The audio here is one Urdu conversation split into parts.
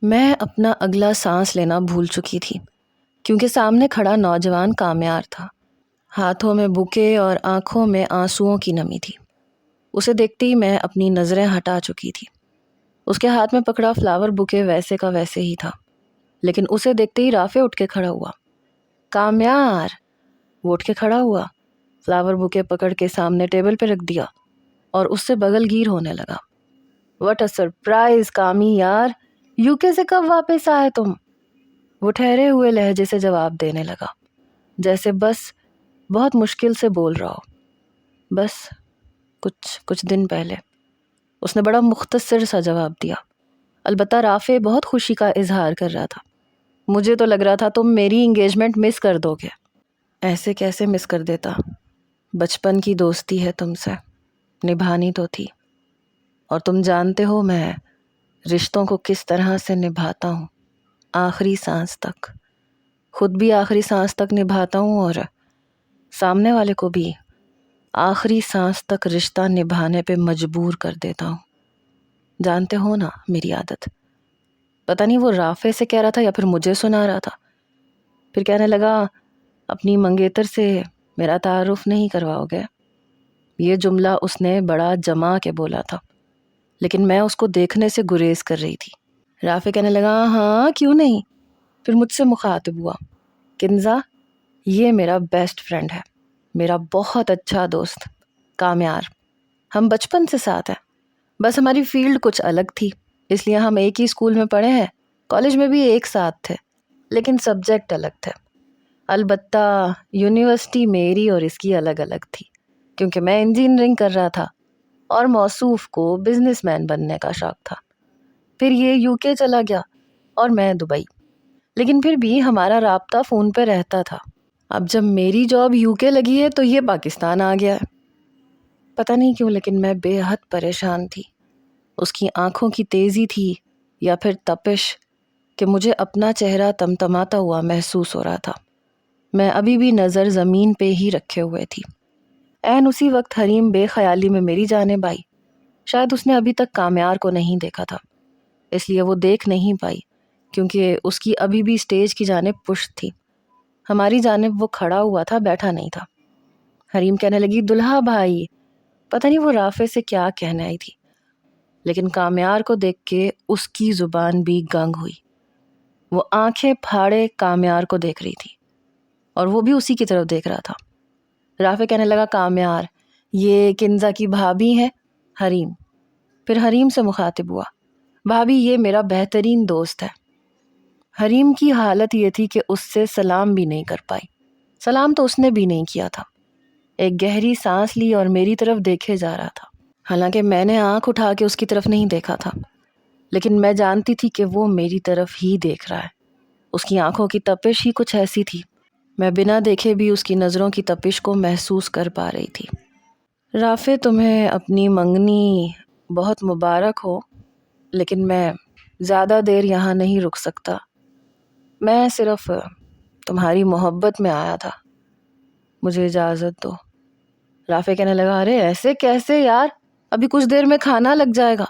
میں اپنا اگلا سانس لینا بھول چکی تھی کیونکہ سامنے کھڑا نوجوان کامیار تھا۔ ہاتھوں میں بوکے اور آنکھوں میں آنسوؤں کی نمی تھی۔ اسے دیکھتے ہی میں اپنی نظریں ہٹا چکی تھی۔ اس کے ہاتھ میں پکڑا فلاور بوکے ویسے کا ویسے ہی تھا، لیکن اسے دیکھتے ہی رافع اٹھ کے کھڑا ہوا۔ کامیار! وہ اٹھ کے کھڑا ہوا، فلاور بوکے پکڑ کے سامنے ٹیبل پہ رکھ دیا اور اس سے بغل گیر ہونے لگا۔ واٹ اے سرپرائز کامی یار، یوکے سے کب واپس آئے تم؟ وہ ٹھہرے ہوئے لہجے سے جواب دینے لگا، جیسے بس بہت مشکل سے بول رہا ہو۔ بس کچھ دن پہلے، اس نے بڑا مختصر سا جواب دیا۔ البتہ رافع بہت خوشی کا اظہار کر رہا تھا۔ مجھے تو لگ رہا تھا تم میری انگیجمنٹ مس کر دو گے۔ ایسے کیسے مس کر دیتا؟ بچپن کی دوستی ہے تم سے، نبھانی تو تھی، اور تم جانتے ہو میں رشتوں کو کس طرح سے نبھاتا ہوں، آخری سانس تک۔ خود بھی آخری سانس تک نبھاتا ہوں اور سامنے والے کو بھی آخری سانس تک رشتہ نبھانے پہ مجبور کر دیتا ہوں۔ جانتے ہو نا میری عادت۔ پتہ نہیں وہ رافع سے کہہ رہا تھا یا پھر مجھے سنا رہا تھا۔ پھر کہنے لگا، اپنی منگیتر سے میرا تعارف نہیں کرواؤ گے؟ یہ جملہ اس نے بڑا جما کے بولا تھا، لیکن میں اس کو دیکھنے سے گریز کر رہی تھی۔ رافع کہنے لگا، ہاں کیوں نہیں؟ پھر مجھ سے مخاطب ہوا، کنزا، یہ میرا بیسٹ فرینڈ ہے، میرا بہت اچھا دوست کامیار۔ ہم بچپن سے ساتھ ہیں، بس ہماری فیلڈ کچھ الگ تھی، اس لیے ہم ایک ہی اسکول میں پڑھے ہیں، کالج میں بھی ایک ساتھ تھے، لیکن سبجیکٹ الگ تھے۔ البتہ یونیورسٹی میری اور اس کی الگ الگ تھی، کیونکہ میں انجینئرنگ کر رہا تھا اور موصوف کو بزنس مین بننے کا شوق تھا۔ پھر یہ یوکے چلا گیا اور میں دبئی، لیکن پھر بھی ہمارا رابطہ فون پہ رہتا تھا۔ اب جب میری جاب یوکے لگی ہے تو یہ پاکستان آ گیا ہے۔ پتہ نہیں کیوں لیکن میں بے حد پریشان تھی۔ اس کی آنکھوں کی تیزی تھی یا پھر تپش کہ مجھے اپنا چہرہ تمتماتا ہوا محسوس ہو رہا تھا۔ میں ابھی بھی نظر زمین پہ ہی رکھے ہوئے تھی۔ عین اسی وقت حریم بے خیالی میں میری جانب آئی۔ شاید اس نے ابھی تک کامیار کو نہیں دیکھا تھا، اس لیے وہ دیکھ نہیں پائی کیونکہ اس کی ابھی بھی سٹیج کی جانب پشت تھی۔ ہماری جانب وہ کھڑا ہوا تھا، بیٹھا نہیں تھا۔ حریم کہنے لگی، دلہا بھائی۔ پتہ نہیں وہ رافع سے کیا کہنے آئی تھی، لیکن کامیار کو دیکھ کے اس کی زبان بھی گنگ ہوئی۔ وہ آنکھیں پھاڑے کامیار کو دیکھ رہی تھی اور وہ بھی اسی کی طرف دیکھ رہا تھا۔ رافع کہنے لگا، کامیار، یہ کنزا کی بھابھی ہے حریم۔ پھر حریم سے مخاطب ہوا، بھابھی یہ میرا بہترین دوست ہے۔ حریم کی حالت یہ تھی کہ اس سے سلام بھی نہیں کر پائی۔ سلام تو اس نے بھی نہیں کیا تھا۔ ایک گہری سانس لی اور میری طرف دیکھے جا رہا تھا، حالانکہ میں نے آنکھ اٹھا کے اس کی طرف نہیں دیکھا تھا، لیکن میں جانتی تھی کہ وہ میری طرف ہی دیکھ رہا ہے۔ اس کی آنکھوں کی تپش ہی کچھ ایسی تھی، میں بنا دیکھے بھی اس کی نظروں کی تپش کو محسوس کر پا رہی تھی۔ رافع، تمہیں اپنی منگنی بہت مبارک ہو، لیکن میں زیادہ دیر یہاں نہیں رک سکتا۔ میں صرف تمہاری محبت میں آیا تھا، مجھے اجازت دو۔ رافع کہنے لگا، ارے ایسے کیسے یار، ابھی کچھ دیر میں کھانا لگ جائے گا،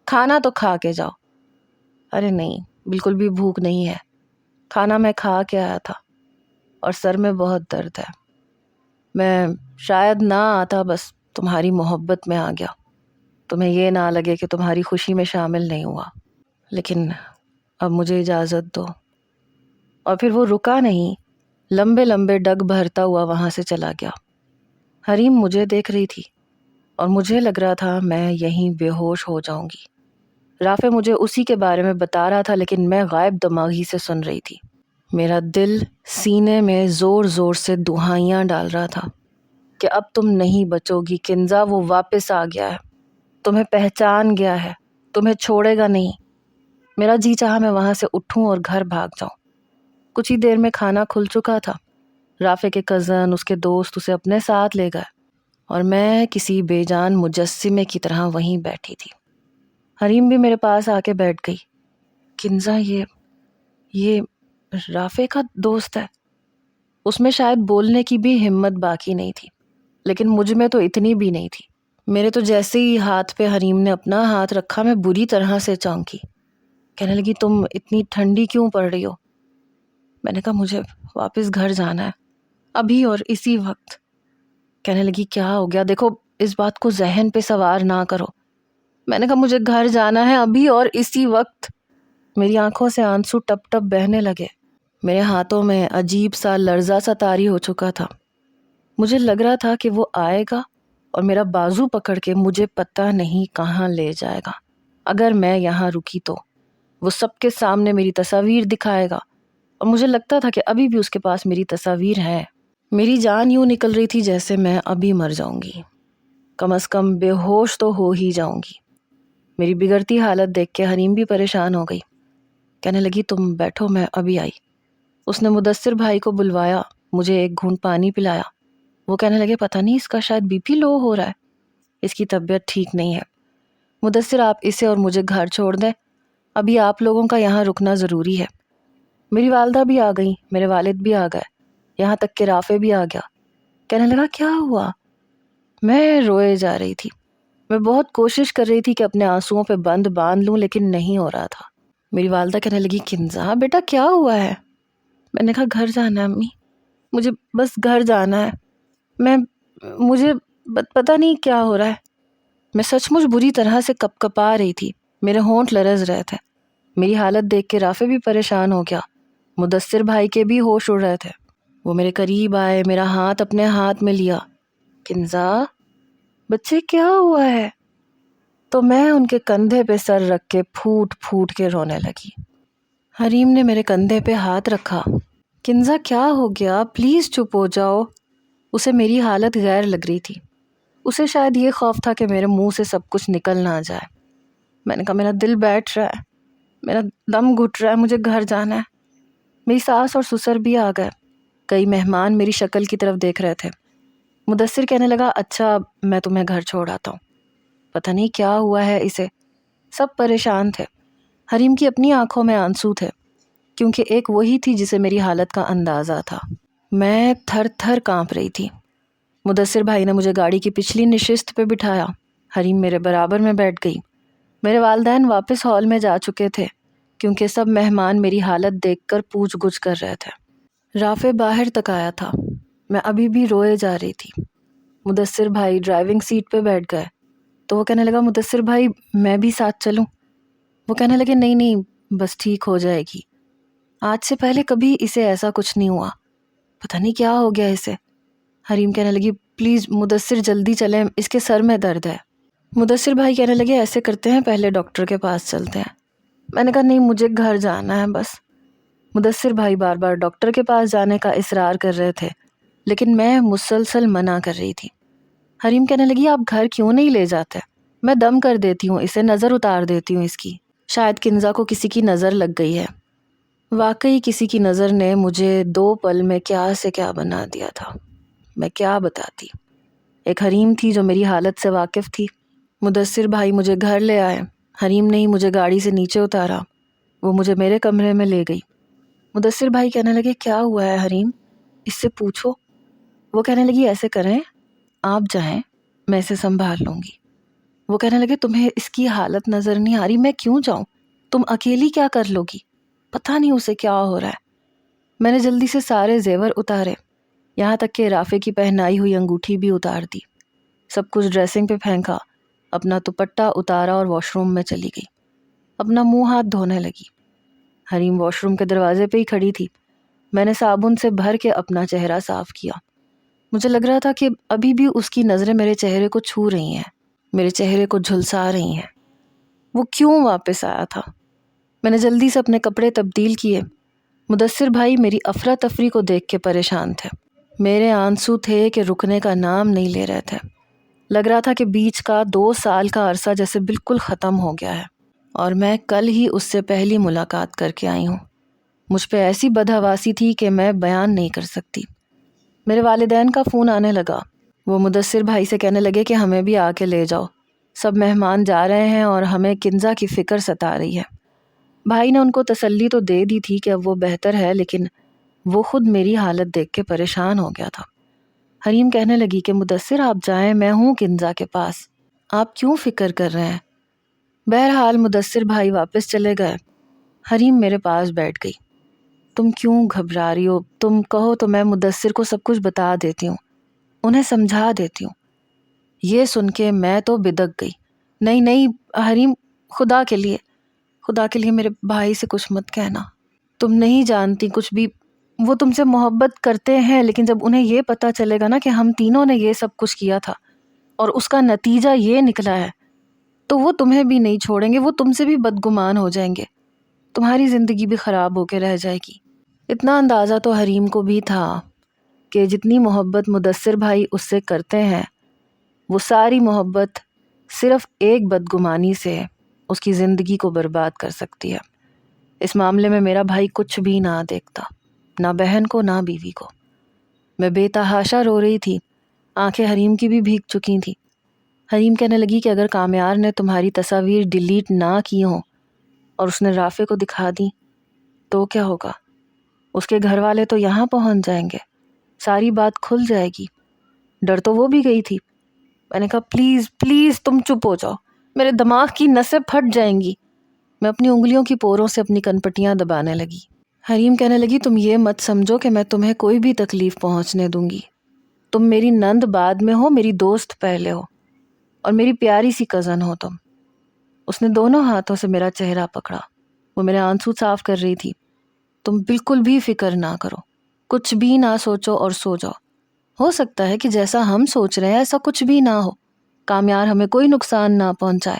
کھانا تو کھا کے جاؤ۔ ارے نہیں، بالکل بھی بھوک نہیں ہے، کھانا میں کھا کے آیا تھا اور سر میں بہت درد ہے۔ میں شاید نہ آتا، بس تمہاری محبت میں آ گیا، تمہیں یہ نہ لگے کہ تمہاری خوشی میں شامل نہیں ہوا، لیکن اب مجھے اجازت دو۔ اور پھر وہ رکا نہیں، لمبے لمبے ڈگ بھرتا ہوا وہاں سے چلا گیا۔ حریم مجھے دیکھ رہی تھی اور مجھے لگ رہا تھا میں یہیں بے ہوش ہو جاؤں گی۔ رافع مجھے اسی کے بارے میں بتا رہا تھا، لیکن میں غائب دماغی سے سن رہی تھی۔ میرا دل سینے میں زور زور سے دہائیاں ڈال رہا تھا کہ اب تم نہیں بچو گی کنزا، وہ واپس آ گیا ہے، تمہیں پہچان گیا ہے، تمہیں چھوڑے گا نہیں۔ میرا جی چاہا میں وہاں سے اٹھوں اور گھر بھاگ جاؤں۔ کچھ ہی دیر میں کھانا کھل چکا تھا۔ رافع کے کزن، اس کے دوست اسے اپنے ساتھ لے گئے اور میں کسی بے جان مجسمے کی طرح وہیں بیٹھی تھی۔ حریم بھی میرے پاس آ کے بیٹھ گئی۔ کنزا، یہ رافع کا دوست ہے؟ اس میں شاید بولنے کی بھی ہمت باقی نہیں تھی، لیکن مجھ میں تو اتنی بھی نہیں تھی۔ میرے تو جیسے ہی ہاتھ پہ حریم نے اپنا ہاتھ رکھا، میں بری طرح سے چونکی۔ کہنے لگی تم اتنی ٹھنڈی کیوں پڑ رہی ہو؟ میں نے کہا مجھے واپس گھر جانا ہے ابھی اور اسی وقت۔ کہنے لگی کیا ہو گیا؟ دیکھو اس بات کو ذہن پہ سوار نہ کرو۔ میں نے کہا مجھے گھر جانا ہے ابھی اور اسی وقت۔ میری آنکھوں سے آنسو ٹپ ٹپ بہنے لگے، میرے ہاتھوں میں عجیب سا لرزہ سا طاری ہو چکا تھا۔ مجھے لگ رہا تھا کہ وہ آئے گا اور میرا بازو پکڑ کے مجھے پتہ نہیں کہاں لے جائے گا۔ اگر میں یہاں رکی تو وہ سب کے سامنے میری تصاویر دکھائے گا، اور مجھے لگتا تھا کہ ابھی بھی اس کے پاس میری تصاویر ہیں۔ میری جان یوں نکل رہی تھی جیسے میں ابھی مر جاؤں گی، کم از کم بے ہوش تو ہو ہی جاؤں گی۔ میری بگڑتی حالت دیکھ کے حریم بھی پریشان ہو گئی، کہنے لگی تم بیٹھو میں ابھی آئی۔ اس نے مدثر بھائی کو بلوایا، مجھے ایک گھونٹ پانی پلایا۔ وہ کہنے لگے پتہ نہیں اس کا شاید بی پی لو ہو رہا ہے، اس کی طبیعت ٹھیک نہیں ہے۔ مدثر آپ اسے اور مجھے گھر چھوڑ دیں، ابھی آپ لوگوں کا یہاں رکنا ضروری ہے۔ میری والدہ بھی آ گئی، میرے والد بھی آ گئے، یہاں تک کہ رافع بھی آ گیا۔ کہنے لگا کیا ہوا؟ میں روئے جا رہی تھی، میں بہت کوشش کر رہی تھی کہ اپنے آنسوؤں پہ بند باندھ لوں، لیکن نہیں ہو رہا تھا۔ میری والدہ کہنے لگی کنزا بیٹا کیا ہوا ہے؟ میں نے کہا گھر جانا ہے امی، مجھے بس گھر جانا ہے۔ مجھے پتہ نہیں کیا ہو رہا ہے۔ میں سچ مچ بری طرح سے کپ کپا رہی تھی، میرے ہونٹ لرز رہے تھے۔ میری حالت دیکھ کے رافع بھی پریشان ہو گیا، مدثر بھائی کے بھی ہوش اڑ رہے تھے۔ وہ میرے قریب آئے، میرا ہاتھ اپنے ہاتھ میں لیا۔ کنزا بچے کیا ہوا ہے؟ تو میں ان کے کندھے پہ سر رکھ کے پھوٹ پھوٹ کے رونے لگی۔ حریم نے میرے کندھے پہ ہاتھ رکھا۔ کنزا کیا ہو گیا؟ پلیز چپ ہو جاؤ۔ اسے میری حالت غیر لگ رہی تھی، اسے شاید یہ خوف تھا کہ میرے منہ سے سب کچھ نکل نہ جائے۔ میں نے کہا میرا دل بیٹھ رہا ہے، میرا دم گھٹ رہا ہے، مجھے گھر جانا ہے۔ میری ساس اور سسر بھی آ گئے، کئی مہمان میری شکل کی طرف دیکھ رہے تھے۔ مدثر کہنے لگا اچھا میں تمہیں گھر چھوڑ آتا ہوں۔ پتہ نہیں کیا ہوا ہے اسے، سب پریشان تھے۔ حریم کی اپنی آنکھوں میں آنسو تھے، کیونکہ ایک وہی تھی جسے میری حالت کا اندازہ تھا۔ میں تھر تھر کانپ رہی تھی۔ مدثر بھائی نے مجھے گاڑی کی پچھلی نشست پہ بٹھایا، حریم میرے برابر میں بیٹھ گئی۔ میرے والدین واپس ہال میں جا چکے تھے، کیونکہ سب مہمان میری حالت دیکھ کر پوچھ گچھ کر رہے تھے۔ رافع باہر تک آیا تھا، میں ابھی بھی روئے جا رہی تھی۔ مدثر بھائی ڈرائیونگ سیٹ پہ بیٹھ گئے تو وہ کہنے لگا مدثر بھائی میں بھی ساتھ چلوں؟ وہ کہنے لگے نہیں نہیں بس ٹھیک ہو جائے گی، آج سے پہلے کبھی اسے ایسا کچھ نہیں ہوا، پتہ نہیں کیا ہو گیا اسے۔ حریم کہنے لگی پلیز مدثر جلدی چلیں، اس کے سر میں درد ہے۔ مدثر بھائی کہنے لگے ایسے کرتے ہیں پہلے ڈاکٹر کے پاس چلتے ہیں۔ میں نے کہا نہیں مجھے گھر جانا ہے بس۔ مدثر بھائی بار بار ڈاکٹر کے پاس جانے کا اصرار کر رہے تھے، لیکن میں مسلسل منع کر رہی تھی۔ حریم کہنے لگی آپ گھر کیوں نہیں لے جاتے؟ میں دم کر دیتی ہوں اسے، نظر اتار دیتی ہوں اس کی، شاید کنزا کو کسی کی نظر لگ گئی ہے۔ واقعی کسی کی نظر نے مجھے 2 پل میں کیا سے کیا بنا دیا تھا، میں کیا بتاتی۔ ایک حریم تھی جو میری حالت سے واقف تھی۔ مدثر بھائی مجھے گھر لے آئے، حریم نے ہی مجھے گاڑی سے نیچے اتارا، وہ مجھے میرے کمرے میں لے گئی۔ مدثر بھائی کہنے لگے کیا ہوا ہے حریم، اس سے پوچھو۔ وہ کہنے لگی ایسے کریں آپ جائیں میں اسے سنبھال لوں گی۔ وہ کہنے لگے تمہیں اس کی حالت نظر نہیں آ رہی، میں کیوں جاؤں، تم اکیلی کیا کر لو گی، پتہ نہیں اسے کیا ہو رہا ہے۔ میں نے جلدی سے سارے زیور اتارے، یہاں تک کہ رافع کی پہنائی ہوئی انگوٹھی بھی اتار دی، سب کچھ ڈریسنگ پہ پھینکا، اپنا دوپٹہ اتارا اور واش روم میں چلی گئی، اپنا منہ ہاتھ دھونے لگی۔ حریم واش روم کے دروازے پہ ہی کھڑی تھی، میں نے صابن سے بھر کے اپنا چہرہ صاف کیا۔ مجھے لگ رہا تھا کہ ابھی بھی اس کی نظریں میرے چہرے کو چھو رہی ہیں، میرے چہرے کو جھلسا رہی ہیں۔ وہ کیوں واپس آیا تھا؟ میں نے جلدی سے اپنے کپڑے تبدیل کیے۔ مدثر بھائی میری افراتفری کو دیکھ کے پریشان تھے، میرے آنسو تھے کہ رکنے کا نام نہیں لے رہے تھے۔ لگ رہا تھا کہ بیچ کا 2 سال کا عرصہ جیسے بالکل ختم ہو گیا ہے، اور میں کل ہی اس سے پہلی ملاقات کر کے آئی ہوں۔ مجھ پہ ایسی بدحواسی تھی کہ میں بیان نہیں کر سکتی۔ میرے والدین کا فون آنے لگا، وہ مدثر بھائی سے کہنے لگے کہ ہمیں بھی آ کے لے جاؤ، سب مہمان جا رہے ہیں اور ہمیں کنزا کی فکر ستا رہی ہے۔ بھائی نے ان کو تسلی تو دے دی تھی کہ اب وہ بہتر ہے، لیکن وہ خود میری حالت دیکھ کے پریشان ہو گیا تھا۔ حریم کہنے لگی کہ مدثر آپ جائیں، میں ہوں کنزا کے پاس، آپ کیوں فکر کر رہے ہیں؟ بہرحال مدثر بھائی واپس چلے گئے، حریم میرے پاس بیٹھ گئی۔ تم کیوں گھبرا رہی ہو؟ تم کہو تو میں مدثر کو سب کچھ بتا دیتی ہوں، انہیں سمجھا دیتی ہوں۔ یہ سن کے میں تو بدک گئی۔ نہیں نہیں حریم، خدا کے لیے میرے بھائی سے کچھ مت کہنا۔ تم نہیں جانتی کچھ بھی، وہ تم سے محبت کرتے ہیں، لیکن جب انہیں یہ پتا چلے گا نا کہ ہم تینوں نے یہ سب کچھ کیا تھا اور اس کا نتیجہ یہ نکلا ہے، تو وہ تمہیں بھی نہیں چھوڑیں گے، وہ تم سے بھی بدگمان ہو جائیں گے، تمہاری زندگی بھی خراب ہو کے رہ جائے گی۔ اتنا اندازہ تو حریم کو بھی تھا کہ جتنی محبت مدثر بھائی اس سے کرتے ہیں، وہ ساری محبت صرف ایک بدگمانی سے اس کی زندگی کو برباد کر سکتی ہے۔ اس معاملے میں میرا بھائی کچھ بھی نہ دیکھتا، نہ بہن کو نہ بیوی کو۔ میں بے تحاشا رو رہی تھی، آنکھیں حریم کی بھی بھیگ چکی تھیں۔ حریم کہنے لگی کہ اگر کامیار نے تمہاری تصاویر ڈیلیٹ نہ کی ہوں اور اس نے رافع کو دکھا دی تو کیا ہوگا؟ اس کے گھر والے تو یہاں پہنچ جائیں گے، ساری بات کھل جائے گی۔ ڈر تو وہ بھی گئی تھی۔ میں نے کہا پلیز پلیز تم چپ ہو جاؤ، میرے دماغ کی نسیں پھٹ جائیں گی۔ میں اپنی انگلیوں کی پوروں سے اپنی کنپٹیاں دبانے لگی۔ حریم کہنے لگی تم یہ مت سمجھو کہ میں تمہیں کوئی بھی تکلیف پہنچنے دوں گی۔ تم میری نند بعد میں ہو، میری دوست پہلے ہو، اور میری پیاری سی کزن ہو تم۔ اس نے دونوں ہاتھوں سے میرا چہرہ پکڑا، وہ میرے آنسو صاف کر رہی تھی۔ تم بالکل بھی فکر نہ کرو، کچھ بھی نہ سوچو اور سو جاؤ۔ ہو سکتا ہے کہ جیسا ہم سوچ رہے ہیں ایسا کچھ بھی نہ ہو، کامیار ہمیں کوئی نقصان نہ پہنچائے۔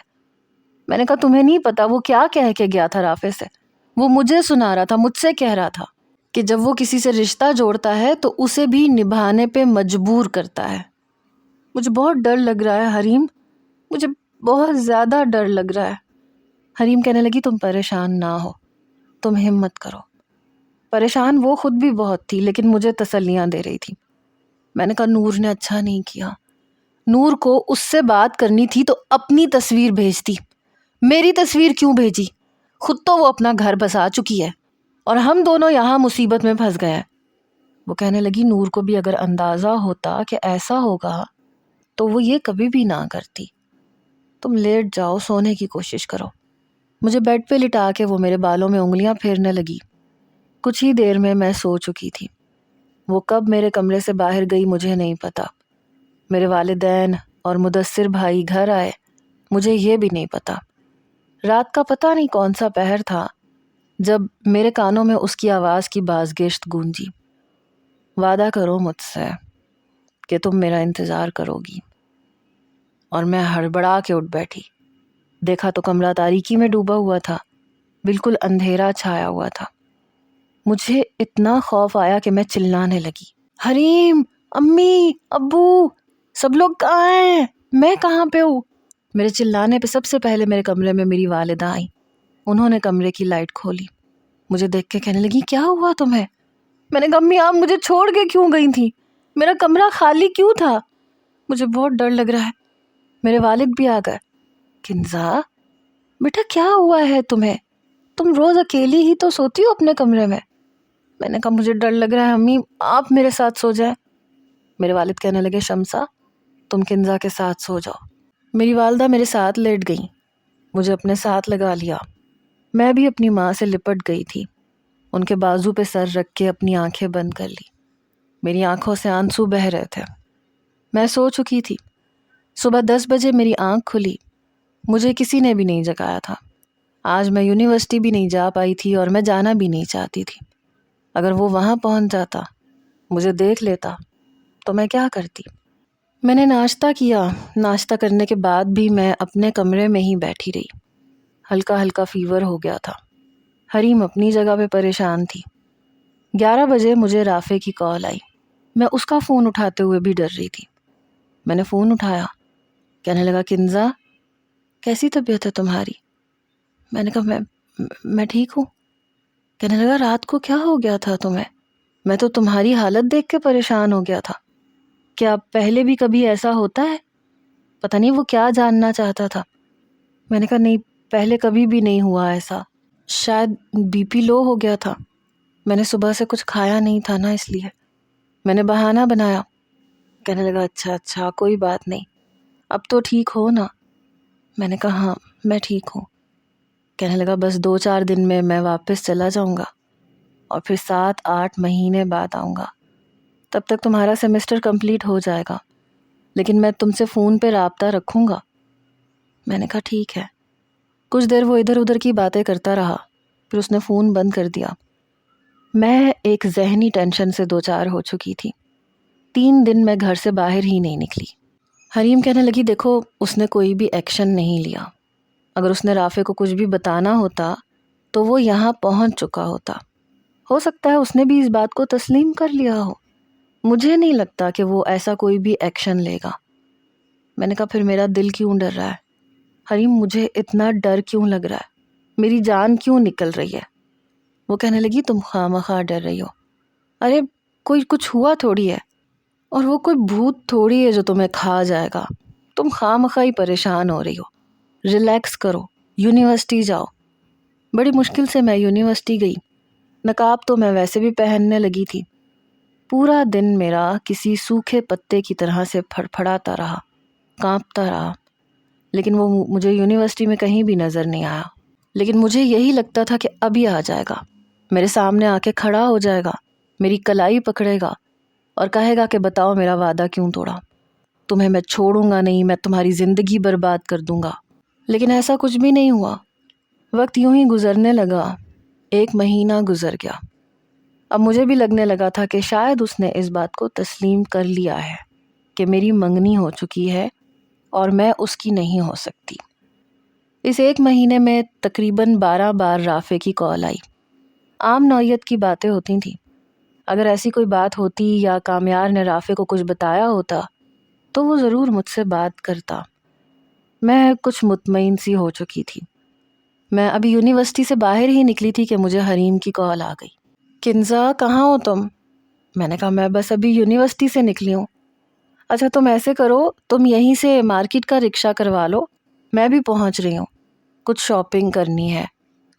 میں نے کہا تمہیں نہیں پتا وہ کیا کہہ کے گیا تھا رافع سے؟ وہ مجھے سنا رہا تھا، مجھ سے کہہ رہا تھا کہ جب وہ کسی سے رشتہ جوڑتا ہے تو اسے بھی نبھانے پہ مجبور کرتا ہے۔ مجھے بہت ڈر لگ رہا ہے حریم، مجھے بہت زیادہ ڈر لگ رہا ہے۔ حریم کہنے لگی تم پریشان نہ ہو، تم ہمت کرو۔ پریشان وہ خود بھی بہت تھی، لیکن مجھے تسلیاں دے رہی تھی۔ میں نے کہا نور نے اچھا نہیں کیا، نور کو اس سے بات کرنی تھی تو اپنی تصویر بھیجتی، میری تصویر کیوں بھیجی؟ خود تو وہ اپنا گھر بسا چکی ہے اور ہم دونوں یہاں مصیبت میں پھنس گئے ہیں۔ وہ کہنے لگی نور کو بھی اگر اندازہ ہوتا کہ ایسا ہوگا تو وہ یہ کبھی بھی نہ کرتی۔ تم لیٹ جاؤ، سونے کی کوشش کرو۔ مجھے بیڈ پہ لٹا کے وہ میرے بالوں میں انگلیاں پھیرنے لگی۔ کچھ ہی دیر میں میں سو چکی تھی۔ وہ کب میرے کمرے سے باہر گئی مجھے نہیں پتا۔ میرے والدین اور مدثر بھائی گھر آئے مجھے یہ بھی نہیں پتا۔ رات کا پتہ نہیں کون سا پہر تھا جب میرے کانوں میں اس کی آواز کی بازگشت گونجی، وعدہ کرو مجھ سے کہ تم میرا انتظار کرو گی۔ اور میں ہڑبڑا کے اٹھ بیٹھی۔ دیکھا تو کمرہ تاریکی میں ڈوبا ہوا تھا، بالکل اندھیرا چھایا ہوا تھا۔ مجھے اتنا خوف آیا کہ میں چلانے لگی، حریم، امی، ابو، سب لوگ کہاں ہیں؟ میں کہاں پہ ہوں؟ میرے چلانے پہ سب سے پہلے میرے کمرے میں میری والدہ آئیں۔ انہوں نے کمرے کی لائٹ کھولی، مجھے دیکھ کے کہنے لگی کیا ہوا تمہیں؟ میں نے کہا امی آپ مجھے چھوڑ کے کیوں گئی تھی؟ میرا کمرہ خالی کیوں تھا؟ مجھے بہت ڈر لگ رہا ہے۔ میرے والد بھی آ گئے۔ کنزا بیٹا کیا ہوا ہے تمہیں؟ تم روز اکیلی ہی تو سوتی ہو اپنے کمرے میں۔ میں نے کہا مجھے ڈر لگ رہا ہے امی، آپ میرے ساتھ سو جائیں۔ میرے والد کہنے لگے شمسا تم کنزا کے ساتھ سو جاؤ۔ میری والدہ میرے ساتھ لیٹ گئیں، مجھے اپنے ساتھ لگا لیا۔ میں بھی اپنی ماں سے لپٹ گئی تھی، ان کے بازو پہ سر رکھ کے اپنی آنکھیں بند کر لی۔ میری آنکھوں سے آنسو بہہ رہے تھے۔ میں سو چکی تھی۔ صبح 10 بجے میری آنکھ کھلی، مجھے کسی نے بھی نہیں جگایا تھا۔ آج میں یونیورسٹی بھی نہیں جا پائی تھی اور میں جانا بھی نہیں چاہتی تھی۔ اگر وہ وہاں پہنچ جاتا، مجھے دیکھ لیتا تو میں کیا کرتی؟ میں نے ناشتہ کیا۔ ناشتہ کرنے کے بعد بھی میں اپنے کمرے میں ہی بیٹھی رہی۔ ہلکا ہلکا فیور ہو گیا تھا۔ حریم اپنی جگہ پہ پریشان تھی۔ 11 بجے مجھے رافع کی کال آئی۔ میں اس کا فون اٹھاتے ہوئے بھی ڈر رہی تھی۔ میں نے فون اٹھایا، کہنے لگا کنزا کیسی طبیعت ہے تمہاری؟ میں نے کہا میں ٹھیک ہوں۔ کہنے لگا رات کو کیا ہو گیا تھا تمہیں؟ میں تو تمہاری حالت دیکھ کے پریشان ہو گیا تھا۔ کیا پہلے بھی کبھی ایسا ہوتا ہے؟ پتہ نہیں وہ کیا جاننا چاہتا تھا۔ میں نے کہا نہیں، پہلے کبھی بھی نہیں ہوا ایسا، شاید بی پی لو ہو گیا تھا، میں نے صبح سے کچھ کھایا نہیں تھا نا اس لیے۔ میں نے بہانہ بنایا۔ کہنے لگا اچھا کوئی بات نہیں، اب تو ٹھیک ہو نا؟ میں نے کہا ہاں میں ٹھیک ہوں۔ کہنے لگا بس 2-4 دن میں میں واپس چلا جاؤں گا اور پھر 7-8 مہینے بعد آؤں گا، تب تک تمہارا سیمسٹر کمپلیٹ ہو جائے گا، لیکن میں تم سے فون پہ رابطہ رکھوں گا۔ میں نے کہا ٹھیک ہے۔ کچھ دیر وہ ادھر ادھر کی باتیں کرتا رہا، پھر اس نے فون بند کر دیا۔ میں ایک ذہنی ٹینشن سے دوچار ہو چکی تھی۔ 3 دن میں گھر سے باہر ہی نہیں نکلی۔ حریم کہنے لگی دیکھو اس نے کوئی بھی ایکشن نہیں لیا، اگر اس نے رافع کو کچھ بھی بتانا ہوتا تو وہ یہاں پہنچ چکا ہوتا، ہو سکتا ہے اس نے بھی اس بات کو تسلیم کر لیا ہو، مجھے نہیں لگتا کہ وہ ایسا کوئی بھی ایکشن لے گا۔ میں نے کہا پھر میرا دل کیوں ڈر رہا ہے؟ حریم مجھے اتنا ڈر کیوں لگ رہا ہے؟ میری جان کیوں نکل رہی ہے؟ وہ کہنے لگی تم خواہ ڈر رہی ہو، ارے کوئی کچھ ہوا تھوڑی ہے، اور وہ کوئی بھوت تھوڑی ہے جو تمہیں کھا جائے گا، تم خواہ ہی پریشان ہو رہی ہو، ریلیکس کرو، یونیورسٹی جاؤ۔ بڑی مشکل سے میں یونیورسٹی گئی، نقاب تو میں ویسے بھی پہننے لگی تھی۔ پورا دن میرا کسی سوکھے پتے کی طرح سے پھڑپھڑاتا رہا، کانپتا رہا، لیکن وہ مجھے یونیورسٹی میں کہیں بھی نظر نہیں آیا۔ لیکن مجھے یہی لگتا تھا کہ ابھی آ جائے گا، میرے سامنے آ کے کھڑا ہو جائے گا، میری کلائی پکڑے گا اور کہے گا کہ بتاؤ میرا وعدہ کیوں توڑا، تمہیں میں چھوڑوں گا نہیں، میں تمہاری زندگی برباد کر دوں گا۔ لیکن ایسا کچھ بھی نہیں ہوا۔ وقت یوں ہی گزرنے لگا، 1 مہینہ گزر گیا۔ اب مجھے بھی لگنے لگا تھا کہ شاید اس نے اس بات کو تسلیم کر لیا ہے کہ میری منگنی ہو چکی ہے اور میں اس کی نہیں ہو سکتی۔ اس 1 مہینے میں تقریباً 12 بار رافع کی کال آئی۔ عام نوعیت کی باتیں ہوتی تھیں۔ اگر ایسی کوئی بات ہوتی یا کامیار نے رافع کو کچھ بتایا ہوتا تو وہ ضرور مجھ سے بات کرتا۔ میں کچھ مطمئن سی ہو چکی تھی۔ میں ابھی یونیورسٹی سے باہر ہی نکلی تھی کہ مجھے حریم کی کال آ گئی۔ کنزا کہاں ہو تم؟ میں نے کہا میں بس ابھی یونیورسٹی سے نکلی ہوں۔ اچھا تم ایسے کرو، تم یہیں سے مارکیٹ کا رکشہ کروا لو، میں بھی پہنچ رہی ہوں، کچھ شاپنگ کرنی ہے۔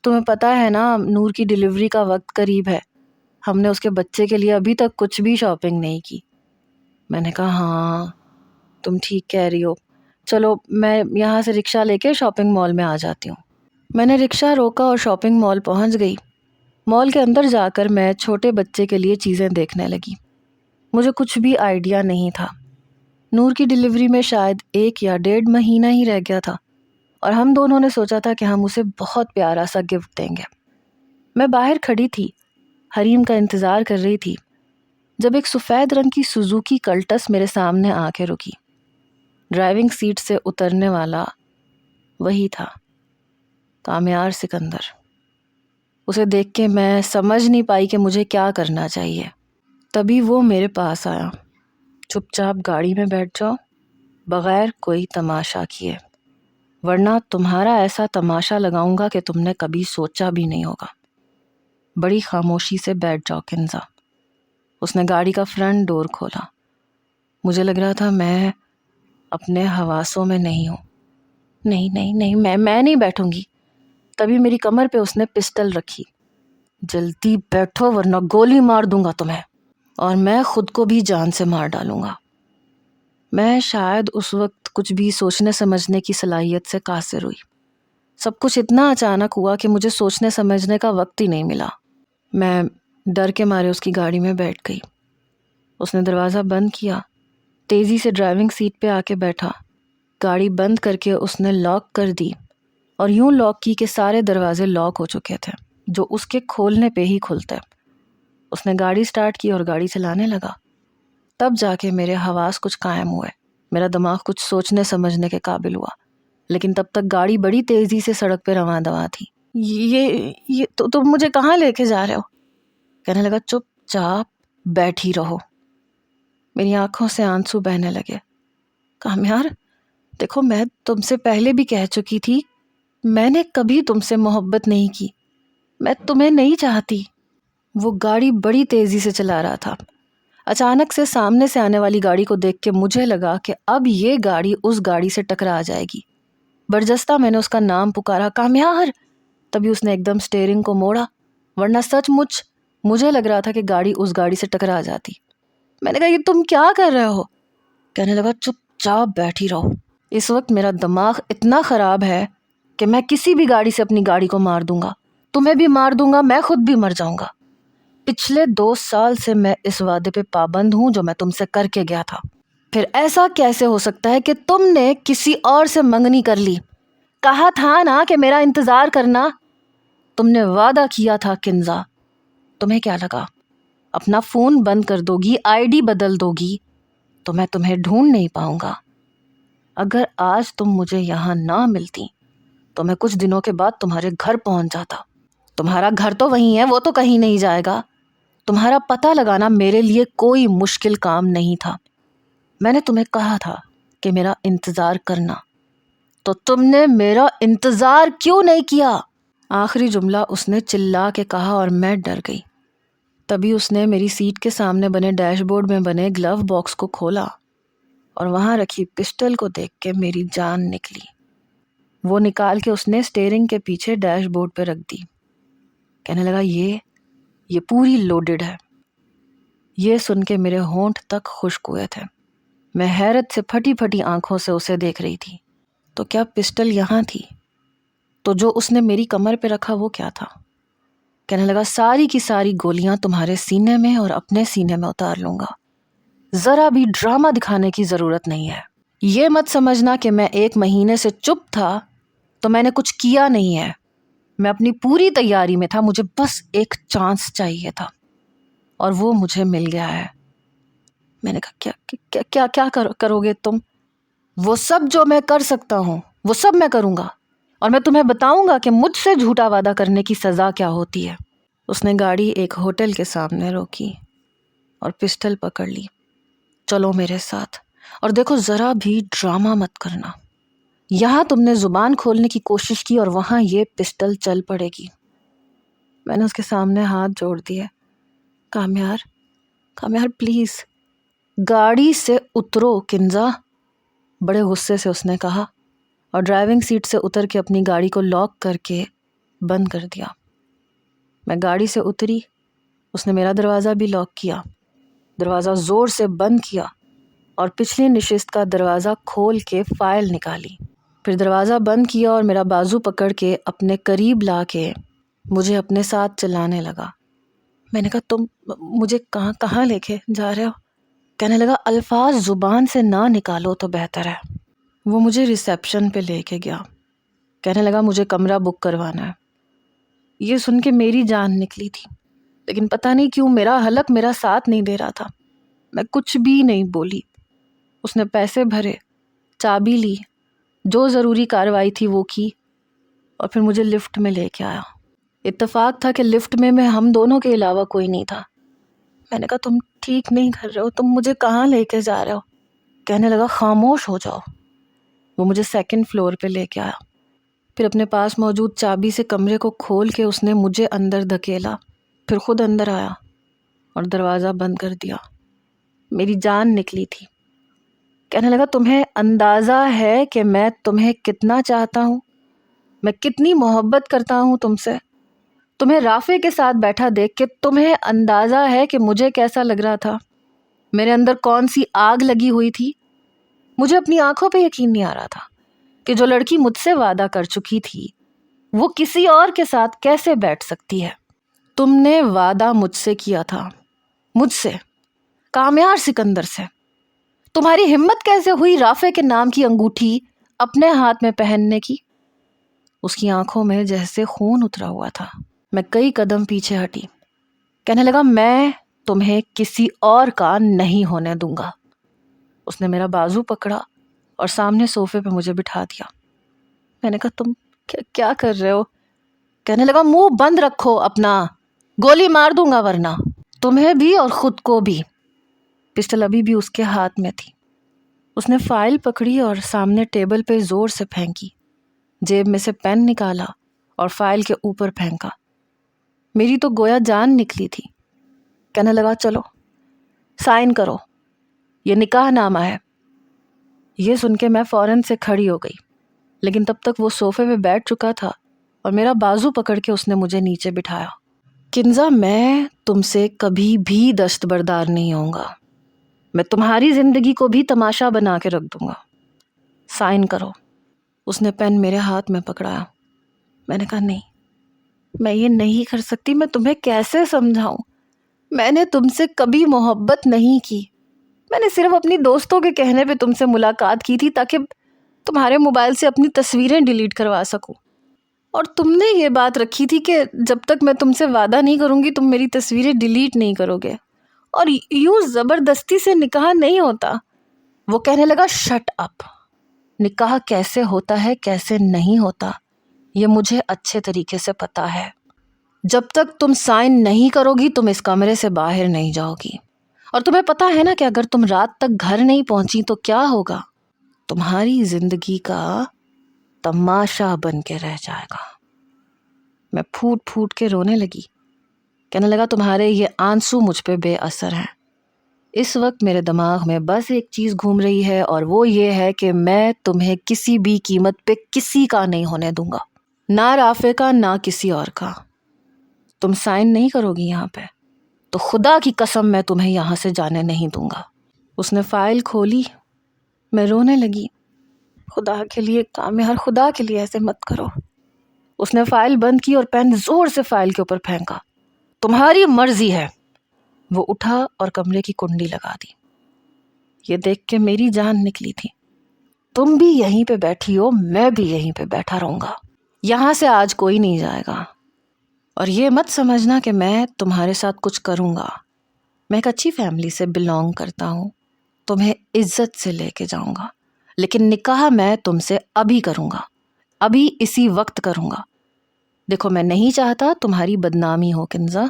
تمہیں پتہ ہے نا نور کی ڈیلیوری کا وقت قریب ہے، ہم نے اس کے بچے کے لیے ابھی تک کچھ بھی شاپنگ نہیں کی۔ میں نے کہا ہاں تم ٹھیک کہہ رہی ہو، چلو میں یہاں سے رکشہ لے کے شاپنگ مال میں آ جاتی ہوں۔ میں نے رکشہ روکا اور شاپنگ مال پہنچ گئی۔ مال کے اندر جا کر میں چھوٹے بچے کے لیے چیزیں دیکھنے لگی۔ مجھے کچھ بھی آئیڈیا نہیں تھا۔ نور کی ڈیلیوری میں شاید 1 یا 1.5 مہینہ ہی رہ گیا تھا، اور ہم دونوں نے سوچا تھا کہ ہم اسے بہت پیارا سا گفٹ دیں گے۔ میں باہر کھڑی تھی، حریم کا انتظار کر رہی تھی، جب ایک سفید رنگ کی سوزوکی کلٹس میرے سامنے آ کے رکی۔ ڈرائیونگ سیٹ سے اترنے والا وہی تھا، کامیار سکندر۔ اسے دیکھ کے میں سمجھ نہیں پائی کہ مجھے کیا کرنا چاہیے۔ تبھی وہ میرے پاس آیا۔ چپ چاپ گاڑی میں بیٹھ جاؤ، بغیر کوئی تماشا کیے، ورنہ تمہارا ایسا تماشا لگاؤں گا کہ تم نے کبھی سوچا بھی نہیں ہوگا۔ بڑی خاموشی سے بیٹھ جاؤ کنزا۔ اس نے گاڑی کا فرنٹ ڈور کھولا۔ مجھے لگ رہا تھا میں اپنے حواسوں میں نہیں ہوں۔ نہیں میں نہیں بیٹھوں گی۔ تبھی میری کمر پہ اس نے پسٹل رکھی۔ جلدی بیٹھو ورنہ گولی مار دوں گا تمہیں، اور میں خود کو بھی جان سے مار ڈالوں گا۔ میں شاید اس وقت کچھ بھی سوچنے سمجھنے کی صلاحیت سے قاصر ہوئی۔ سب کچھ اتنا اچانک ہوا کہ مجھے سوچنے سمجھنے کا وقت ہی نہیں ملا۔ میں ڈر کے مارے اس کی گاڑی میں بیٹھ گئی۔ اس نے دروازہ بند کیا، تیزی سے ڈرائیونگ سیٹ پہ آ کے بیٹھا۔ گاڑی بند کر کے اس نے لاک کر دی، اور یوں لاک کی کہ سارے دروازے لاک ہو چکے تھے جو اس کے کھولنے پہ ہی کھلتے۔ اس نے گاڑی سٹارٹ کی اور گاڑی چلانے لگا۔ تب جا کے میرے حواس کچھ قائم ہوئے، میرا دماغ کچھ سوچنے سمجھنے کے قابل ہوا، لیکن تب تک گاڑی بڑی تیزی سے سڑک پہ رواں دواں تھی۔ یہ تم مجھے کہاں لے کے جا رہے ہو؟ کہنے لگا چپ چاپ بیٹھی رہو۔ میری آنکھوں سے آنسو بہنے لگے۔ کامیار دیکھو، میں تم سے پہلے بھی کہہ چکی تھی، میں نے کبھی تم سے محبت نہیں کی، میں تمہیں نہیں چاہتی۔ وہ گاڑی بڑی تیزی سے چلا رہا تھا۔ اچانک سے سامنے سے آنے والی گاڑی کو دیکھ کے مجھے لگا کہ اب یہ گاڑی اس گاڑی سے ٹکرا جائے گی۔ برجستہ میں نے اس کا نام پکارا، کامیار۔ تبھی اس نے ایک دم سٹیئرنگ کو موڑا، ورنہ سچ مچ مجھے لگ رہا تھا کہ گاڑی اس گاڑی سے ٹکرا جاتی۔ میں نے کہا یہ تم کیا کر رہے ہو؟ کہنے لگا چپ چاپ بیٹھی رہو۔ اس وقت میرا دماغ اتنا خراب ہے کہ میں کسی بھی گاڑی سے اپنی گاڑی کو مار دوں گا، تمہیں بھی مار دوں گا، میں خود بھی مر جاؤں گا۔ پچھلے 2 سال سے میں اس وعدے پہ پابند ہوں جو میں تم سے کر کے گیا تھا۔ پھر ایسا کیسے ہو سکتا ہے کہ تم نے کسی اور سے منگنی کر لی؟ کہا تھا نا کہ میرا انتظار کرنا، تم نے وعدہ کیا تھا کنزا۔ تمہیں کیا لگا اپنا فون بند کر دو گی، آئی ڈی بدل دو گی تو میں تمہیں ڈھونڈ نہیں پاؤں گا؟ اگر آج تم مجھے یہاں نہ ملتی تو میں کچھ دنوں کے بعد تمہارے گھر پہنچ جاتا۔ تمہارا گھر تو وہیں ہے، وہ تو کہیں نہیں جائے گا۔ تمہارا پتہ لگانا میرے لیے کوئی مشکل کام نہیں تھا۔ میں نے تمہیں کہا تھا کہ میرا انتظار کرنا، تو تم نے میرا انتظار کیوں نہیں کیا؟ آخری جملہ اس نے چلا کے کہا اور میں ڈر گئی۔ تبھی اس نے میری سیٹ کے سامنے بنے ڈیش بورڈ میں بنے گلو باکس کو کھولا اور وہاں رکھی پسٹل کو دیکھ کے میری جان نکلی۔ وہ نکال کے اس نے اسٹیئرنگ کے پیچھے ڈیش بورڈ پہ رکھ دی۔ کہنے لگا یہ پوری لوڈڈ ہے۔ یہ سن کے میرے ہونٹ تک خشک ہوئے تھے۔ میں حیرت سے پھٹی پھٹی آنکھوں سے اسے دیکھ رہی تھی۔ تو کیا پسٹل یہاں تھی؟ تو جو اس نے میری کمر پہ رکھا وہ کیا تھا؟ کہنے لگا ساری کی ساری گولیاں تمہارے سینے میں اور اپنے سینے میں اتار لوں گا۔ ذرا بھی ڈرامہ دکھانے کی ضرورت نہیں ہے۔ یہ مت سمجھنا کہ میں 1 مہینے سے چپ تھا تو میں نے کچھ کیا نہیں ہے۔ میں اپنی پوری تیاری میں تھا، مجھے بس ایک چانس چاہیے تھا اور وہ مجھے مل گیا ہے۔ میں نے کہا کیا کرو گے تم؟ وہ سب جو میں کر سکتا ہوں وہ سب میں کروں گا، اور میں تمہیں بتاؤں گا کہ مجھ سے جھوٹا وعدہ کرنے کی سزا کیا ہوتی ہے۔ اس نے گاڑی ایک ہوٹل کے سامنے روکی اور پسٹل پکڑ لی۔ چلو میرے ساتھ، اور دیکھو ذرا بھی ڈرامہ مت کرنا۔ یہاں تم نے زبان کھولنے کی کوشش کی اور وہاں یہ پسٹل چل پڑے گی۔ میں نے اس کے سامنے ہاتھ جوڑ دیے۔ کامیار پلیز گاڑی سے اترو کنزا، بڑے غصے سے اس نے کہا، اور ڈرائیونگ سیٹ سے اتر کے اپنی گاڑی کو لاک کر کے بند کر دیا۔ میں گاڑی سے اتری، اس نے میرا دروازہ بھی لاک کیا، دروازہ زور سے بند کیا اور پچھلی نشست کا دروازہ کھول کے فائل نکالی، پھر دروازہ بند کیا اور میرا بازو پکڑ کے اپنے قریب لا کے مجھے اپنے ساتھ چلانے لگا۔ میں نے کہا تم مجھے کہاں لے کے جا رہے ہو؟ کہنے لگا الفاظ زبان سے نہ نکالو تو بہتر ہے۔ وہ مجھے ریسیپشن پہ لے کے گیا۔ کہنے لگا مجھے کمرہ بک کروانا ہے۔ یہ سن کے میری جان نکلی تھی، لیکن پتہ نہیں کیوں میرا حلق میرا ساتھ نہیں دے رہا تھا۔ میں کچھ بھی نہیں بولی۔ اس نے پیسے بھرے، چابی لی، جو ضروری کارروائی تھی وہ کی، اور پھر مجھے لفٹ میں لے کے آیا۔ اتفاق تھا کہ لفٹ میں ہم دونوں کے علاوہ کوئی نہیں تھا۔ میں نے کہا تم ٹھیک نہیں کر رہے ہو، تم مجھے کہاں لے کے جا رہے ہو؟ کہنے لگا خاموش ہو جاؤ۔ وہ مجھے 2nd فلور پہ لے کے آیا، پھر اپنے پاس موجود چابی سے کمرے کو کھول کے اس نے مجھے اندر دھکیلا، پھر خود اندر آیا اور دروازہ بند کر دیا۔ میری جان نکلی تھی۔ کہنے لگا تمہیں اندازہ ہے کہ میں تمہیں کتنا چاہتا ہوں، میں کتنی محبت کرتا ہوں تم سے؟ تمہیں رافع کے ساتھ بیٹھا دیکھ کے تمہیں اندازہ ہے کہ مجھے کیسا لگ رہا تھا، میرے اندر کون سی آگ لگی ہوئی تھی؟ مجھے اپنی آنکھوں پہ یقین نہیں آ رہا تھا کہ جو لڑکی مجھ سے وعدہ کر چکی تھی وہ کسی اور کے ساتھ کیسے بیٹھ سکتی ہے۔ تم نے وعدہ مجھ سے کیا تھا، مجھ سے، کامیار سکندر سے۔ تمہاری ہمت کیسے ہوئی رافع کے نام کی انگوٹھی اپنے ہاتھ میں پہننے کی؟ اس کی آنکھوں میں جیسے خون اترا ہوا تھا۔ میں کئی قدم پیچھے ہٹی۔ کہنے لگا میں تمہیں کسی اور کا نہیں ہونے دوں گا۔ اس نے میرا بازو پکڑا اور سامنے صوفے پہ مجھے بٹھا دیا۔ میں نے کہا تم کیا کر رہے ہو؟ کہنے لگا منہ بند رکھو اپنا، گولی مار دوں گا ورنہ تمہیں بھی اور خود کو بھی۔ پسٹل ابھی بھی اس کے ہاتھ میں تھی۔ اس نے فائل پکڑی اور سامنے ٹیبل پہ زور سے پھینکی، جیب میں سے پین نکالا اور فائل کے اوپر پھینکا۔ میری تو گویا جان نکلی تھی۔ کہنے لگا چلو سائن کرو، یہ نکاح نامہ ہے۔ یہ سن کے میں فوراً سے کھڑی ہو گئی، لیکن تب تک وہ صوفے پہ بیٹھ چکا تھا اور میرا بازو پکڑ کے اس نے مجھے نیچے بٹھایا۔ کنزا میں تم سے کبھی بھی دستبردار نہیں ہوں گا، میں تمہاری زندگی کو بھی تماشا بنا کے رکھ دوں گا۔ سائن کرو۔ اس نے پین میرے ہاتھ میں پکڑایا. میں نے کہا نہیں، میں یہ نہیں کر سکتی. میں تمہیں کیسے سمجھاؤں؟ میں نے تم سے کبھی محبت نہیں کی. میں نے صرف اپنی دوستوں کے کہنے پہ تم سے ملاقات کی تھی تاکہ تمہارے موبائل سے اپنی تصویریں ڈیلیٹ کروا سکوں. اور تم نے یہ بات رکھی تھی کہ جب تک میں تم سے وعدہ نہیں کروں گی تم میری تصویریں ڈیلیٹ نہیں کرو گے. اور یوں زبردستی سے نکاح نہیں ہوتا. وہ کہنے لگا شٹ اپ. نکاح کیسے ہوتا ہے کیسے نہیں ہوتا یہ مجھے اچھے طریقے سے پتا ہے. جب تک تم سائن نہیں کرو گی تم اس کمرے سے باہر نہیں جاؤ گی. اور تمہیں پتا ہے نا کہ اگر تم رات تک گھر نہیں پہنچی تو کیا ہوگا؟ تمہاری زندگی کا تماشا بن کے رہ جائے گا. میں پھوٹ پھوٹ کے رونے لگی. کہنے لگا تمہارے یہ آنسو مجھ پہ بے اثر ہیں. اس وقت میرے دماغ میں بس ایک چیز گھوم رہی ہے اور وہ یہ ہے کہ میں تمہیں کسی بھی قیمت پہ کسی کا نہیں ہونے دوں گا. نہ رافع کا نہ کسی اور کا. تم سائن نہیں کرو گی یہاں پہ تو خدا کی قسم میں تمہیں یہاں سے جانے نہیں دوں گا. اس نے فائل کھولی. میں رونے لگی. خدا کے لیے کامیار، خدا کے لیے ایسے مت کرو. اس نے فائل بند کی اور پین زور سے فائل کے اوپر پھینکا. تمہاری مرضی ہے. وہ اٹھا اور کمرے کی کنڈی لگا دی. یہ دیکھ کے میری جان نکلی تھی. تم بھی یہیں پہ بیٹھی ہو، میں بھی یہیں پہ بیٹھا رہوں گا. یہاں سے آج کوئی نہیں جائے گا. اور یہ مت سمجھنا کہ میں تمہارے ساتھ کچھ کروں گا. میں ایک اچھی فیملی سے بلانگ کرتا ہوں. تمہیں عزت سے لے کے جاؤں گا. لیکن نکاح میں تم سے ابھی کروں گا، ابھی اسی وقت کروں گا. دیکھو میں نہیں چاہتا تمہاری بدنامی ہو کنزا.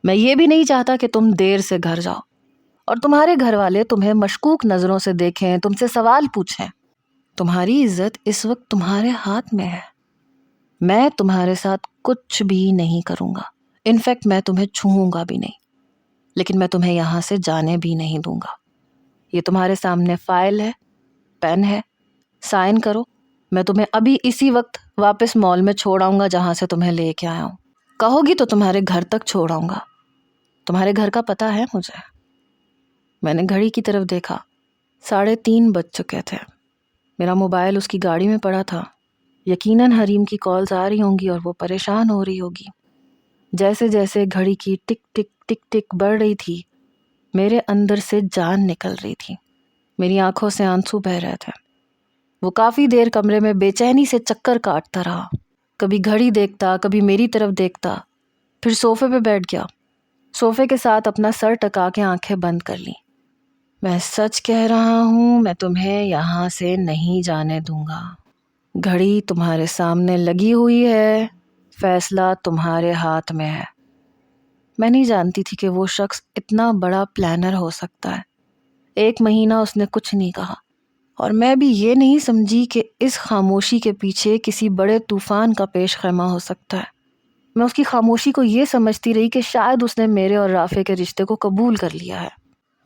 میں یہ بھی نہیں چاہتا کہ تم دیر سے گھر جاؤ اور تمہارے گھر والے تمہیں مشکوک نظروں سے دیکھیں، تم سے سوال پوچھیں. تمہاری عزت اس وقت تمہارے ہاتھ میں ہے. میں تمہارے ساتھ کچھ بھی نہیں کروں گا. انفیکٹ میں تمہیں چھوؤں گا بھی نہیں. لیکن میں تمہیں یہاں سے جانے بھی نہیں دوں گا. یہ تمہارے سامنے فائل ہے، پین ہے. سائن کرو. میں تمہیں ابھی اسی وقت واپس مال میں چھوڑ آؤں گا جہاں سے تمہیں لے کے آیا ہوں. کہو گی تو تمہارے گھر تک چھوڑ آؤں گا. تمہارے گھر کا پتہ ہے مجھے. میں نے گھڑی کی طرف دیکھا. 3:30 بج چکے تھے. میرا موبائل اس کی گاڑی میں پڑا تھا. یقیناً حریم کی کالز آ رہی ہوں گی اور وہ پریشان ہو رہی ہوگی. جیسے جیسے گھڑی کی ٹک ٹک ٹک ٹک بڑھ رہی تھی میرے اندر سے جان نکل رہی تھی. میری آنکھوں سے آنسو بہہ رہے تھے. وہ کافی دیر کمرے میں بے چینی سے چکر کاٹتا رہا. کبھی گھڑی دیکھتا، کبھی میری طرف دیکھتا. پھر صوفے پہ بیٹھ گیا. صوفے کے ساتھ اپنا سر ٹکا کے آنکھیں بند کر لیں. میں سچ کہہ رہا ہوں، میں تمہیں یہاں سے نہیں جانے دوں گا. گھڑی تمہارے سامنے لگی ہوئی ہے، فیصلہ تمہارے ہاتھ میں ہے. میں نہیں جانتی تھی کہ وہ شخص اتنا بڑا پلانر ہو سکتا ہے. 1 مہینہ اس نے کچھ نہیں کہا اور میں بھی یہ نہیں سمجھی کہ اس خاموشی کے پیچھے کسی بڑے طوفان کا پیش خیمہ ہو سکتا ہے. میں اس کی خاموشی کو یہ سمجھتی رہی کہ شاید اس نے میرے اور رافع کے رشتے کو قبول کر لیا ہے.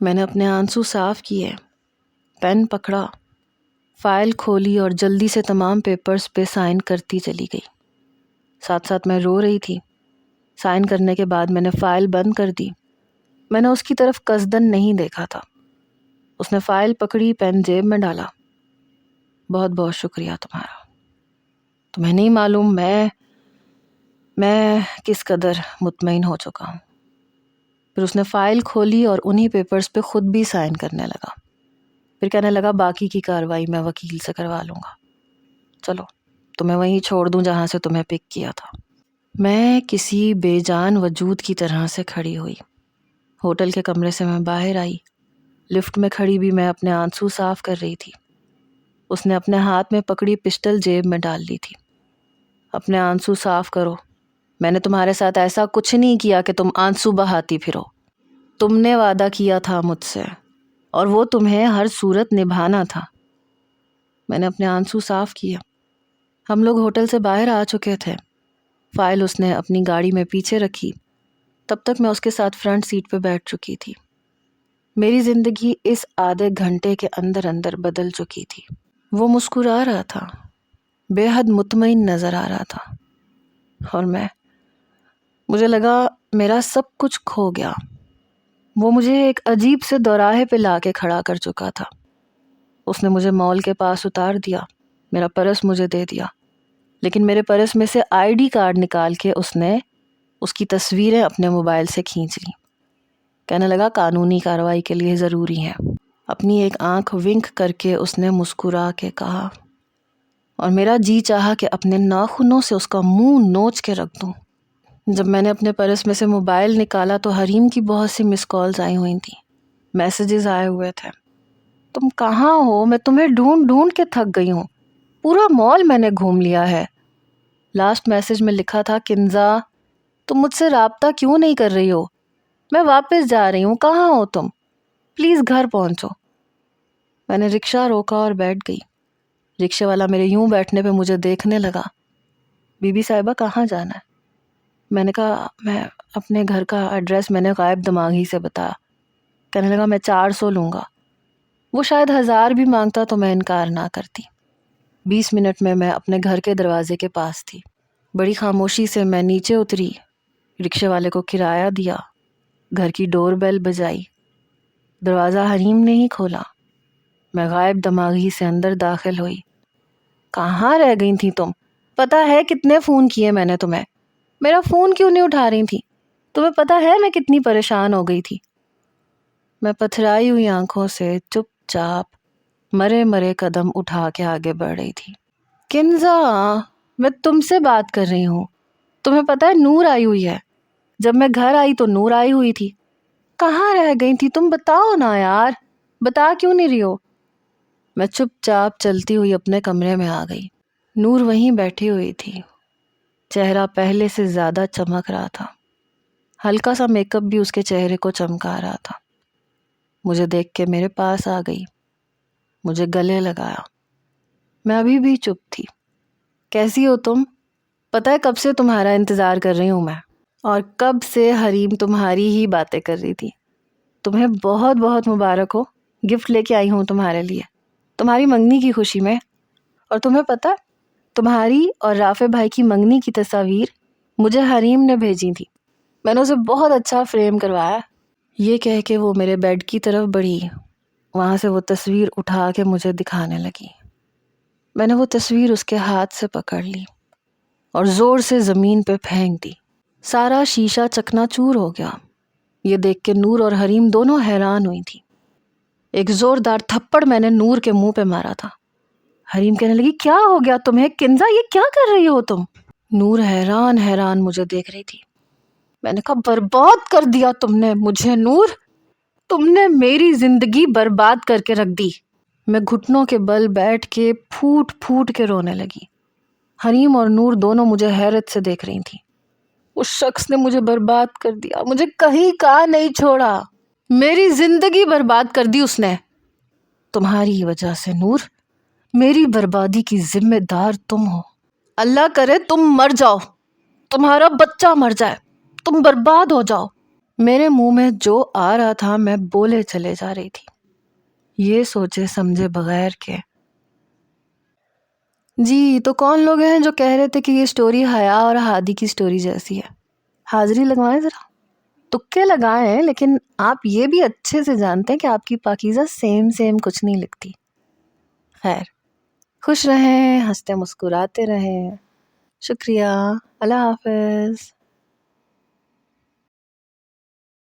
میں نے اپنے آنسو صاف کیے، پین پکڑا، فائل کھولی اور جلدی سے تمام پیپرز پہ سائن کرتی چلی گئی. ساتھ ساتھ میں رو رہی تھی. سائن کرنے کے بعد میں نے فائل بند کر دی. میں نے اس کی طرف قصدن نہیں دیکھا تھا. اس نے فائل پکڑی، پین جیب میں ڈالا. بہت بہت شکریہ تمہارا. تمہیں نہیں معلوم میں کس قدر مطمئن ہو چکا ہوں. پھر اس نے فائل کھولی اور انہی پیپرز پہ خود بھی سائن کرنے لگا. پھر کہنے لگا باقی کی کارروائی میں وکیل سے کروا لوں گا. چلو تمہیں وہیں چھوڑ دوں جہاں سے تمہیں پک کیا تھا. میں کسی بے جان وجود کی طرح سے کھڑی ہوئی. ہوٹل کے کمرے سے میں باہر آئی. لفٹ میں کھڑی بھی میں اپنے آنسو صاف کر رہی تھی. اس نے اپنے ہاتھ میں پکڑی پسٹل جیب میں ڈال لی تھی. اپنے آنسو صاف کرو. میں نے تمہارے ساتھ ایسا کچھ نہیں کیا کہ تم آنسو بہاتی پھرو. تم نے وعدہ کیا تھا مجھ سے اور وہ تمہیں ہر صورت نبھانا تھا. میں نے اپنے آنسو صاف کیا. ہم لوگ ہوٹل سے باہر آ چکے تھے. فائل اس نے اپنی گاڑی میں پیچھے رکھی. تب تک میں اس کے ساتھ فرنٹ سیٹ پہ بیٹھ چکی تھی. میری زندگی اس آدھے گھنٹے کے اندر اندر بدل چکی تھی. وہ مسکرا رہا تھا، بے حد مطمئن نظر آ رہا تھا، اور مجھے لگا میرا سب کچھ کھو گیا. وہ مجھے ایک عجیب سے دوراہے پہ لا کے کھڑا کر چکا تھا. اس نے مجھے مال کے پاس اتار دیا. میرا پرس مجھے دے دیا، لیکن میرے پرس میں سے ID کارڈ نکال کے اس نے اس کی تصویریں اپنے موبائل سے کھینچ لیں۔ کہنے لگا قانونی کارروائی کے لیے ضروری ہے۔ اپنی ایک آنکھ ونک کر کے اس نے مسکرا کے کہا، اور میرا جی چاہا کہ اپنے ناخنوں سے اس کا منہ نوچ کے رکھ دوں۔ جب میں نے اپنے پرس میں سے موبائل نکالا تو حریم کی بہت سی مس کالز آئی ہوئی تھیں، میسیجز آئے ہوئے تھے۔ تم کہاں ہو؟ میں تمہیں ڈھونڈ ڈھونڈ کے تھک گئی ہوں، پورا مال میں نے گھوم لیا ہے۔ لاسٹ میسیج میں لکھا تھا، کنزا تم مجھ سے رابطہ کیوں نہیں کر رہی ہو؟ میں واپس جا رہی ہوں، کہاں ہو تم؟ پلیز گھر پہنچو۔ میں نے رکشہ روکا اور بیٹھ گئی۔ رکشے والا میرے یوں بیٹھنے پہ مجھے دیکھنے لگا۔ بی بی صاحبہ کہاں جانا ہے؟ میں نے کہا میں اپنے گھر کا ایڈریس میں نے غائب دماغی سے بتایا۔ کہنے لگا میں 400 لوں گا۔ وہ شاید 1000 بھی مانگتا تو میں انکار نہ کرتی۔ 20 منٹ میں میں اپنے گھر کے دروازے کے پاس تھی۔ بڑی خاموشی سے میں نیچے اتری، رکشے والے کو کرایہ دیا، گھر کی ڈور بیل بجائی۔ دروازہ حریم نے ہی کھولا۔ میں غائب دماغی سے اندر داخل ہوئی۔ کہاں رہ گئی تھی تم؟ پتہ ہے کتنے فون کیے میں نے تمہیں، میرا فون کیوں نہیں اٹھا رہی تھی؟ تمہیں پتہ ہے میں کتنی پریشان ہو گئی تھی۔ میں پتھرائی ہوئی آنکھوں سے چپ چاپ مرے مرے قدم اٹھا کے آگے بڑھ رہی تھی۔ کنزا میں تم سے بات کر رہی ہوں، تمہیں پتہ ہے نور آئی ہوئی ہے، جب میں گھر آئی تو نور آئی ہوئی تھی۔ کہاں رہ گئی تھی تم؟ بتاؤ نا یار، بتا کیوں نہیں رہی ہو؟ میں چپ چاپ چلتی ہوئی اپنے کمرے میں آ گئی۔ نور وہیں بیٹھی ہوئی تھی، چہرہ پہلے سے زیادہ چمک رہا تھا، ہلکا سا میک اپ بھی اس کے چہرے کو چمکا رہا تھا۔ مجھے دیکھ کے میرے پاس آ گئی، مجھے گلے لگایا۔ میں ابھی بھی چپ تھی۔ کیسی ہو تم؟ پتہ ہے کب سے تمہارا انتظار کر رہی ہوں میں، اور کب سے حریم تمہاری ہی باتیں کر رہی تھی۔ تمہیں بہت بہت مبارک ہو، گفٹ لے کے آئی ہوں تمہارے لیے، تمہاری منگنی کی خوشی میں۔ اور تمہیں پتہ تمہاری اور رافع بھائی کی منگنی کی تصاویر مجھے حریم نے بھیجی تھی، میں نے اسے بہت اچھا فریم کروایا۔ یہ کہہ کے وہ میرے بیڈ کی طرف بڑھی، وہاں سے وہ تصویر اٹھا کے مجھے دکھانے لگی۔ میں نے وہ تصویر اس کے ہاتھ سے پکڑ لی اور زور سے زمین پہ پھینک دی۔ سارا شیشہ چکنا چور ہو گیا۔ یہ دیکھ کے نور اور حریم دونوں حیران ہوئی تھی۔ ایک زوردار تھپڑ میں نے نور کے منہ پہ مارا تھا۔ حریم کہنے لگی، کیا ہو گیا تمہیں کنزا، یہ کیا کر رہی ہو تم؟ نور حیران حیران مجھے دیکھ رہی تھی۔ میں نے کہا، برباد کر دیا تم نے مجھے نور، تم نے میری زندگی برباد کر کے رکھ دی۔ میں گھٹنوں کے بل بیٹھ کے پھوٹ پھوٹ کے رونے لگی۔ حریم اور نور دونوں مجھے حیرت سے دیکھ رہی تھیں۔ اس شخص نے مجھے برباد کر دیا، مجھے کہیں کا نہیں چھوڑا، میری زندگی برباد کر دی اس نے۔ تمہاری وجہ سے نور، میری بربادی کی ذمہ دار تم ہو۔ اللہ کرے تم مر جاؤ، تمہارا بچہ مر جائے، تم برباد ہو جاؤ۔ میرے منہ میں جو آ رہا تھا میں بولے چلے جا رہی تھی، یہ سوچے سمجھے بغیر کہ جی تو کون لوگ ہیں جو کہہ رہے تھے کہ یہ سٹوری حیا اور ہادی کی سٹوری جیسی ہے؟ حاضری لگوائیں ذرا، تکے لگائیں، لیکن آپ یہ بھی اچھے سے جانتے ہیں کہ آپ کی پاکیزہ سیم کچھ نہیں لکھتی۔ خیر، خوش رہیں، ہنستے مسکراتے رہیں۔ شکریہ، اللہ حافظ۔